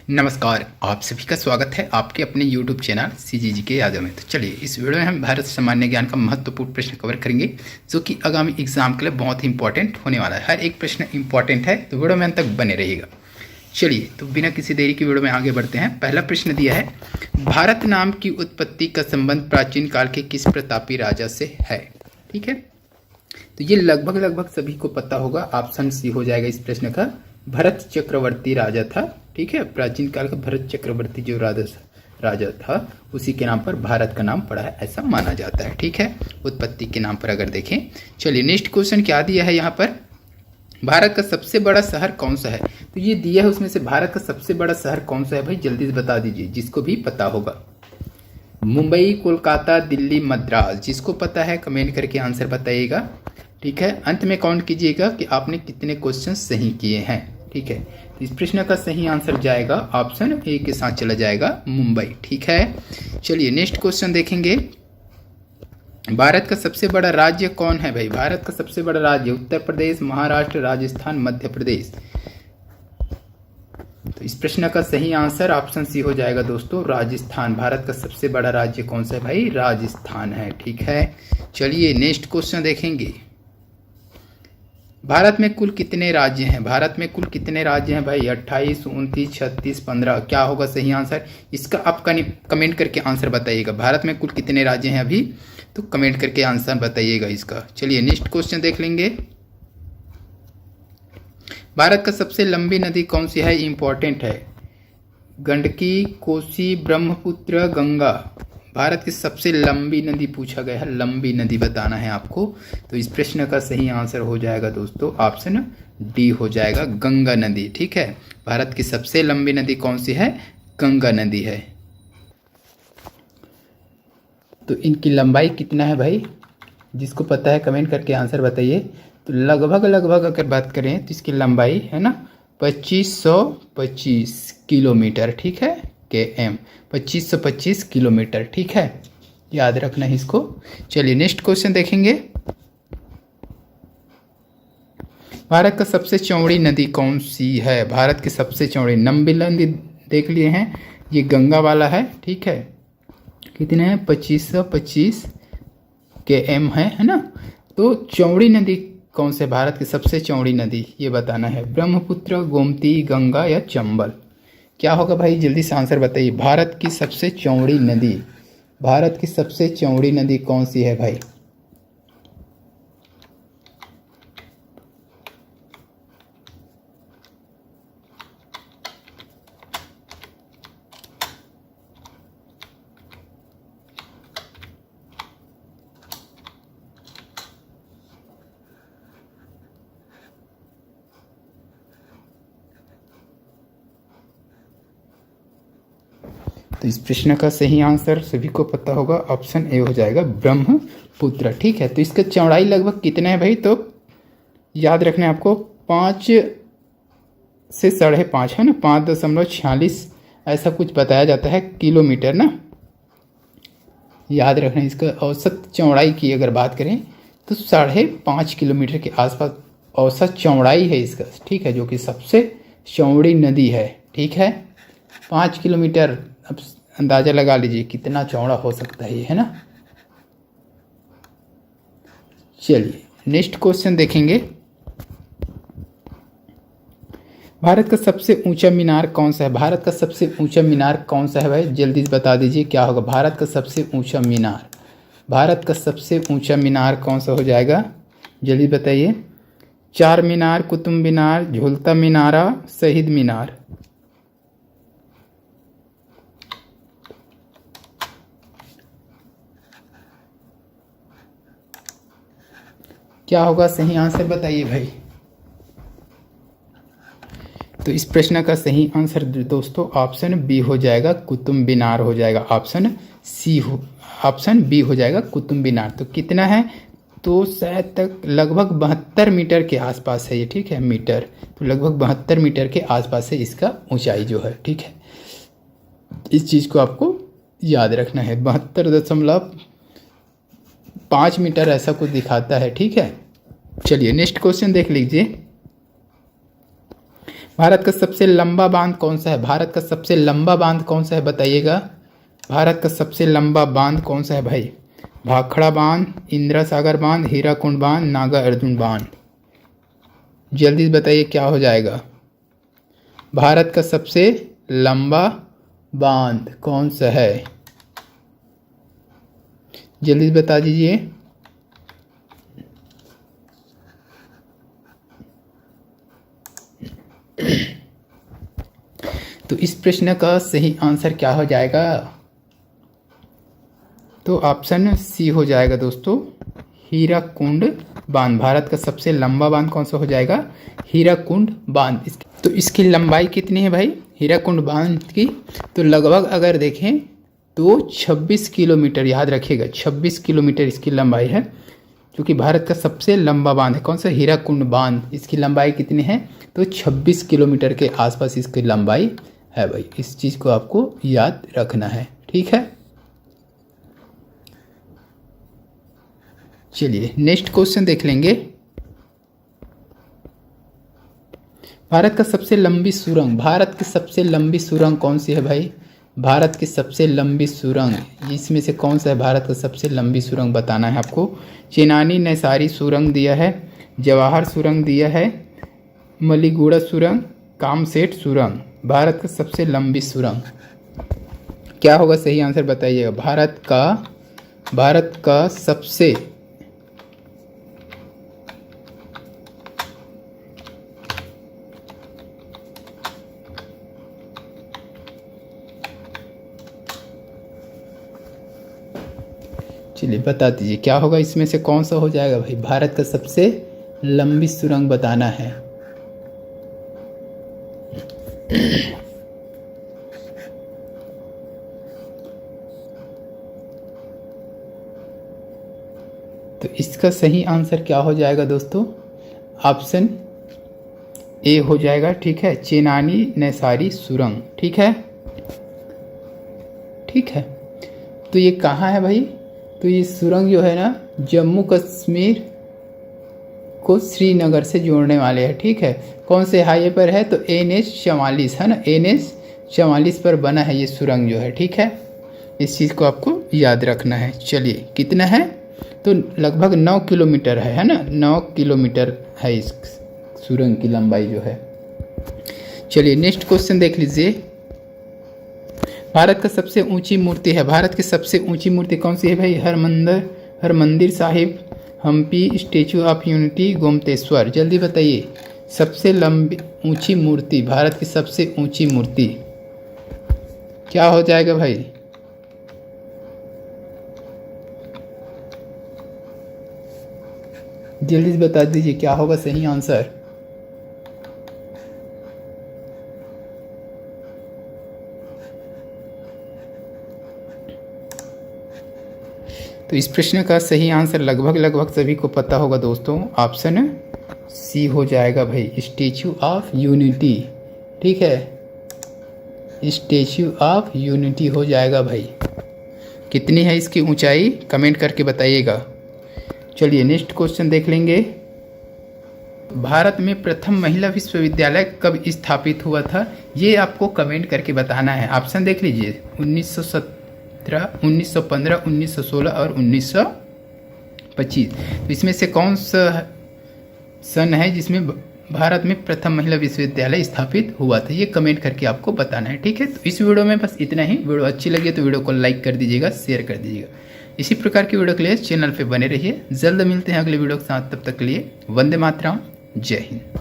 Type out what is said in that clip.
नमस्कार, आप सभी का स्वागत है आपके अपने YouTube चैनल CGG के यादों में। तो चलिए इस वीडियो में हम भारत सामान्य ज्ञान का महत्वपूर्ण प्रश्न कवर करेंगे जो कि आगामी एग्जाम के लिए बहुत ही इंपॉर्टेंट होने वाला है। हर एक प्रश्न इंपॉर्टेंट है, तो वीडियो में अंत तक बने रहिएगा। चलिए तो बिना किसी देरी की वीडियो में आगे बढ़ते हैं। पहला प्रश्न दिया है, भारत नाम की उत्पत्ति का संबंध प्राचीन काल के किस प्रतापी राजा से है। ठीक है, तो ये लगभग सभी को पता होगा। ऑप्शन सी हो जाएगा इस प्रश्न का। भरत चक्रवर्ती राजा था। ठीक है, प्राचीन काल का भरत चक्रवर्ती जो राजा था उसी के नाम पर भारत का नाम पड़ा है, ऐसा माना जाता है। ठीक है, उत्पत्ति के नाम पर अगर देखें। चलिए नेक्स्ट क्वेश्चन क्या दिया है यहाँ पर, भारत का सबसे बड़ा शहर कौन सा है। तो ये दिया है उसमें से भारत का सबसे बड़ा शहर कौन सा है भाई, जल्दी से बता दीजिए जिसको भी पता होगा। मुंबई, कोलकाता, दिल्ली, मद्रास। जिसको पता है कमेंट करके आंसर बताइएगा। ठीक है, अंत में काउंट कीजिएगा कि आपने कितने क्वेश्चन सही किए हैं। ठीक है, तो इस प्रश्न का सही आंसर जाएगा ऑप्शन ए के साथ चला जाएगा, मुंबई। ठीक है, चलिए नेक्स्ट क्वेश्चन देखेंगे। भारत का सबसे बड़ा राज्य कौन है भाई। भारत का सबसे बड़ा राज्य उत्तर प्रदेश, महाराष्ट्र, राजस्थान, मध्य प्रदेश। तो इस प्रश्न का सही आंसर ऑप्शन सी हो जाएगा दोस्तों, राजस्थान। भारत का सबसे बड़ा राज्य कौन सा है भाई, राजस्थान है। ठीक है, चलिए नेक्स्ट क्वेश्चन देखेंगे। भारत में कुल कितने राज्य हैं। भारत में कुल कितने राज्य हैं भाई, 28, 29, 36, 15। क्या होगा सही आंसर, इसका आप कमेंट करके आंसर बताइएगा। भारत में कुल कितने राज्य हैं अभी, तो कमेंट करके आंसर बताइएगा इसका। चलिए नेक्स्ट क्वेश्चन देख लेंगे। भारत का सबसे लंबी नदी कौन सी है, इंपॉर्टेंट है। गंडकी, कोसी, ब्रह्मपुत्र, गंगा। भारत की सबसे लंबी नदी पूछा गया है, लंबी नदी बताना है आपको। तो इस प्रश्न का सही आंसर हो जाएगा दोस्तों ऑप्शन डी हो जाएगा, गंगा नदी। ठीक है, भारत की सबसे लंबी नदी कौन सी है, गंगा नदी है। तो इनकी लंबाई कितना है भाई, जिसको पता है कमेंट करके आंसर बताइए। तो लगभग अगर बात करें तो इसकी लंबाई है ना 2525 किलोमीटर। ठीक है, KM 2525 किलोमीटर। ठीक है, याद रखना है इसको। चलिए नेक्स्ट क्वेश्चन देखेंगे। भारत का सबसे चौड़ी नदी कौन सी है। भारत की सबसे चौड़ी लंबी नदी देख लिए हैं, ये गंगा वाला है। ठीक है, कितने हैं 2525 KM है ना। तो चौड़ी नदी कौन से, भारत की सबसे चौड़ी नदी ये बताना है। ब्रह्मपुत्र, गोमती, गंगा या चंबल। क्या होगा भाई, जल्दी से आंसर बताइए। भारत की सबसे चौड़ी नदी, भारत की सबसे चौड़ी नदी कौन सी है भाई। तो इस प्रश्न का सही आंसर सभी को पता होगा, ऑप्शन ए हो जाएगा, ब्रह्मपुत्र। ठीक है, तो इसका चौड़ाई लगभग कितना है भाई, तो याद रखना है आपको 5 से 5.5 है ना, 5.46 ऐसा कुछ बताया जाता है किलोमीटर ना। याद रखना है। इसका औसत चौड़ाई की अगर बात करें तो 5.5 किलोमीटर के आसपास औसत चौड़ाई है इसका। ठीक है, जो कि सबसे चौड़ी नदी है। ठीक है, 5 किलोमीटर, अब अंदाजा लगा लीजिए कितना चौड़ा हो सकता है ये, है ना। चलिए नेक्स्ट क्वेश्चन देखेंगे। भारत का सबसे ऊंचा मीनार कौन सा है। भारत का सबसे ऊंचा मीनार कौन सा है भाई, जल्दी से बता दीजिए क्या होगा। भारत का सबसे ऊंचा मीनार, भारत का सबसे ऊंचा मीनार कौन सा हो जाएगा, जल्दी बताइए। चार मीनार, कुतुब मीनार, झूलता मीनारा, शहीद मीनार। क्या होगा सही आंसर बताइए भाई। तो इस प्रश्न का सही आंसर दोस्तों ऑप्शन बी हो जाएगा, कुतुब मीनार हो जाएगा। ऑप्शन बी हो जाएगा, कुतुब मीनार। तो कितना है, तो शायद तक लगभग 72 मीटर के आसपास है ये। ठीक है, मीटर, तो लगभग 72 मीटर के आसपास है इसका ऊंचाई जो है। ठीक है, इस चीज़ को आपको याद रखना है। 72.5 मीटर ऐसा कुछ दिखाता है। ठीक है, चलिए नेक्स्ट क्वेश्चन देख लीजिए। भारत का सबसे लंबा बांध कौन सा है? भारत का सबसे लंबा बांध कौन सा है बताइएगा? भारत का सबसे लंबा बांध कौन सा है भाई? भाखड़ा बांध, इंदिरा सागर बांध, हीराकुंड बांध, नागा अर्जुन बांध। जल्दी बताइए क्या हो जाएगा? भारत का सबसे लंबा बांध कौन सा है? जल्दी बता दीजिए। तो इस प्रश्न का सही आंसर क्या हो जाएगा? तो ऑप्शन सी हो जाएगा दोस्तों, हीराकुंड बांध। भारत का सबसे लंबा बांध कौन सा हो जाएगा? हीराकुंड बांध। तो इसकी लंबाई कितनी है भाई हीराकुंड बांध की? तो लगभग अगर देखें तो 26 किलोमीटर, याद रखिएगा 26 किलोमीटर इसकी लंबाई है, क्योंकि भारत का सबसे लंबा बांध है कौन सा? हीराकुंड बांध। इसकी लंबाई कितनी है? तो 26 किलोमीटर के आसपास इसकी लंबाई है भाई। इस चीज़ को आपको याद रखना है, ठीक है। चलिए नेक्स्ट क्वेश्चन देख लेंगे। भारत का सबसे लंबी सुरंग, भारत की सबसे लंबी सुरंग कौन सी है भाई? भारत की सबसे लंबी सुरंग इसमें से कौन सा है? भारत का सबसे लंबी सुरंग बताना है आपको। चेनानी नैसारी सुरंग दिया है, जवाहर सुरंग दिया है, मलीगुड़ा सुरंग, कामसेट सुरंग। भारत का सबसे लंबी सुरंग क्या होगा? सही आंसर बताइएगा। भारत का सबसे चलिए बता दीजिए क्या होगा? इसमें से कौन सा हो जाएगा भाई? भारत का सबसे लंबी सुरंग बताना है। तो इसका सही आंसर क्या हो जाएगा दोस्तों? ऑप्शन ए हो जाएगा, ठीक है, चेनानी नैसारी सुरंग, ठीक है। ठीक है, तो ये कहाँ है भाई? तो ये सुरंग जो है ना जम्मू कश्मीर को श्रीनगर से जोड़ने वाले हैं, ठीक है। कौन से हाईवे पर है? तो NH-44 है ना, NH-44 पर बना है ये सुरंग जो है, ठीक है। इस चीज़ को आपको याद रखना है। चलिए कितना है? तो लगभग 9 किलोमीटर है ना, 9 किलोमीटर है इस सुरंग की लंबाई जो है। चलिए नेक्स्ट क्वेश्चन देख लीजिए। भारत का सबसे ऊंची मूर्ति है, भारत की सबसे ऊंची मूर्ति कौन सी है भाई? Harmandir Sahib, Hampi, Statue of Unity, Gommateshwara. जल्दी बताइए सबसे लंबी ऊंची मूर्ति, भारत की सबसे ऊंची मूर्ति क्या हो जाएगा भाई? जल्दी से बता दीजिए क्या होगा सही आंसर? तो इस प्रश्न का सही आंसर लगभग सभी को पता होगा दोस्तों, ऑप्शन सी हो जाएगा भाई, स्टेचू ऑफ यूनिटी, ठीक है। स्टेचू ऑफ यूनिटी हो जाएगा भाई। कितनी है इसकी ऊंचाई? कमेंट करके बताइएगा। चलिए नेक्स्ट क्वेश्चन देख लेंगे। भारत में प्रथम महिला विश्वविद्यालय कब स्थापित हुआ था? ये आपको कमेंट करके बताना है। ऑप्शन देख लीजिए, 1917, 1915, 1916 और 1925। तो इसमें से कौन सा सन है जिसमें भारत में प्रथम महिला विश्वविद्यालय स्थापित हुआ था? ये कमेंट करके आपको बताना है, ठीक है। तो इस वीडियो में बस इतना ही। वीडियो अच्छी लगी तो वीडियो को लाइक कर दीजिएगा, शेयर कर दीजिएगा। इसी प्रकार की वीडियो के लिए चैनल पे बने रहिए। जल्द मिलते हैं अगले वीडियो के साथ, तब तक के लिए वंदे मातरम, जय हिंद।